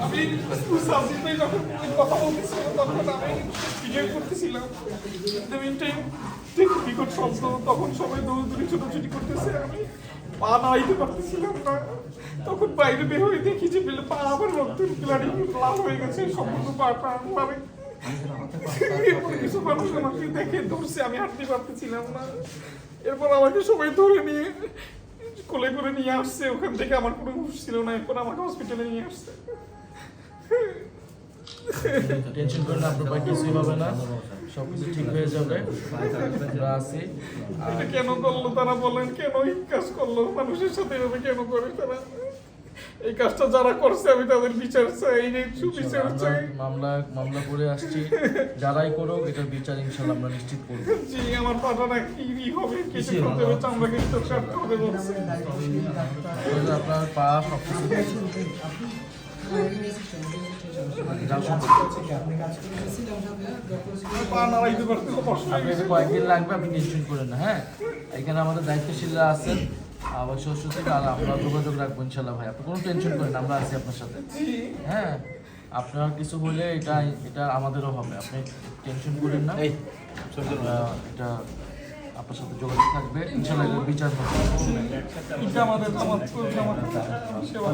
আমি সাবজেক্টে যখন কথা বলতেছিলাম তখন আমি ভিডিও করতেছিলাম। ঠিক বিকট শব্দ, তখন সবাই দৌড়দৌড়ি ছোটাছুটি করতেছে, আমি পা নাড়াইতে পারতেছিলাম না। তখন বাইরে বের হয়ে দেখি যে পা আবার রক্তের ব্লাডি লাল হয়ে গেছে সম্পূর্ণ পাটা। মানে কিছু মানুষ আমাকে দেখে ধরছে, আমি হাঁটতে পারতেছিলাম না। এরপর আমাকে সবাই ধরে নিয়ে কোলে করে নিয়ে আসছে, ওখান থেকে আমার কোনো হুঁশ ছিল না। এরপর আমাকে হসপিটালে নিয়ে আসছে। টেনশন করেন না, আপনার কিছুই হবে না, সব কিছু ঠিক হয়ে যাবে। আমরা আছি। এটা কেন করলো তারা বলেন, কেন এই কাজ করলো, মানুষের সাথে এভাবে কেন করে তারা? এই কাজটা যারা করছে আমি তাদের বিচার চাই, সুবিচার চাই। মামলা করে আসছি, যারাই করুক এটার বিচার ইনশাল্লাহ আমরা নিশ্চিত করবো। জি, আমার পাটা না কি হবে, কেটে ফেলতে হবে, চামড়া কেটে কাটতে হবে বলছে। আপনার পা সব কিছু পা নাড়াইতে পারতে কষ্ট হয়ে গেছে। কয়েকদিন লাগবে, আপনি টেনশন করেন না। হ্যাঁ, এখানে আমাদের দায়িত্বশীলরা আছেন, আবার সচিব, আর আমরা যোগাযোগ রাখবো ইনশাল্লাহ। ভাই আপনি কোনো টেনশন করেন, আমরা আছি আপনার সাথে। হ্যাঁ, আপনার কিছু হলে এটা আমাদেরও হবে, আপনি টেনশন করেন না। এটা আপনার সাথে যোগাযোগ থাকবে ইনশাল্লাহ, এটার বিচার হবে। এটা আমাদের সেবা।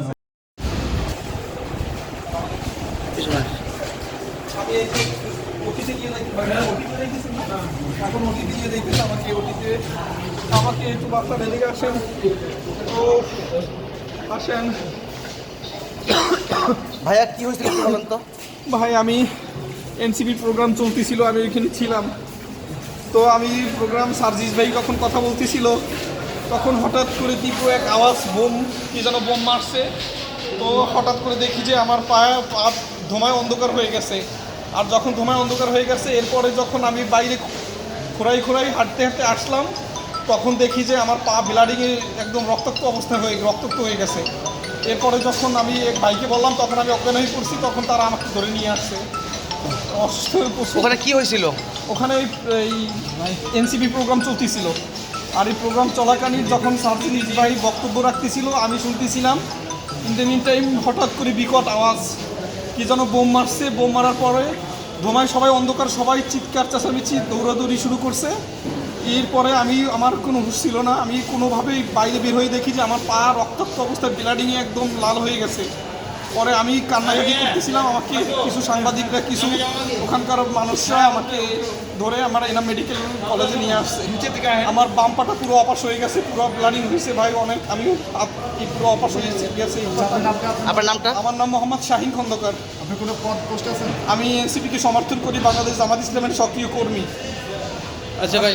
আমি অতীতে গিয়ে এখন অতীতে গিয়ে দেখতেছি আমাকে একটু বাচ্চা এদিকে আসেন, ও আসেন। ভাইয়া কি হয়েছিল একটু বলেন তো? ভাই, আমি এনসিপি প্রোগ্রাম চলতেছিল, আমি ওইখানে ছিলাম। তো আমি প্রোগ্রাম সার্জিস ভাই যখন কথা বলতেছিল তখন হঠাৎ করে তীব্র এক আওয়াজ, বোম, কি যেন বোম মারছে। তো হঠাৎ করে দেখি যে আমার পা ধোঁয়ায় অন্ধকার হয়ে গেছে। আর যখন ধোঁয়ায় অন্ধকার হয়ে গেছে, এরপরে যখন আমি বাইরে খোঁড়াই হাঁটতে আসলাম, তখন দেখি যে আমার পা ব্লাডিংয়ে একদম রক্তাক্ত হয়ে গেছে। এরপরে যখন আমি এক ভাইকে বললাম, তখন আমি অজ্ঞান হয়ে পড়ছি, তখন তারা আমাকে ধরে নিয়ে আসছে। অসুস্থ হয়ে পড়ছি। ওখানে কি হয়েছিল? ওখানে এই এনসিপি প্রোগ্রাম চলতেছিল, আর এই প্রোগ্রাম চলাকালীন যখন সার্জিস ভাই বক্তব্য রাখতেছিল আমি শুনতেছিলাম। ইন দ্য মিন টাইম হঠাৎ করে বিকট আওয়াজ, কি যেন বোম মারছে। বোম মারার পরে ধোঁয়ায় সবাই অন্ধকার, সবাই চিৎকার চেঁচামেচি দৌড়াদৌড়ি শুরু করছে। এরপরে আমার কোনো হুঁশ ছিল না, আমি কোনোভাবেই বাইরে বের হয়ে দেখি যে আমার পা রক্তাক্ত অবস্থায় ব্লাডিংয়ে একদম লাল হয়ে গেছে। পরে আমি কান্নাকাটি করতেছিলাম, আমাকে কিছু সাংবাদিকরা, কিছু ওখানকার মানুষরা আমাকে ধরে আমার এনাম মেডিকেল কলেজে নিয়ে আসছে। আমার বাম পাটা পুরো অপাস হয়ে গেছে, পুরো ব্লাডিং হয়েছে ভাই অনেক। আমি পুরো অপাস হয়ে গেছে। আপনার নামটা? আমার নাম মোহাম্মদ শাহিন খন্দকার। আপনি কোনো পদ পোস্ট আছেন? আমি এনসিপিকে সমর্থন করি, বাংলাদেশ জামাত ইসলামের সক্রিয় কর্মী। আচ্ছা ভাই।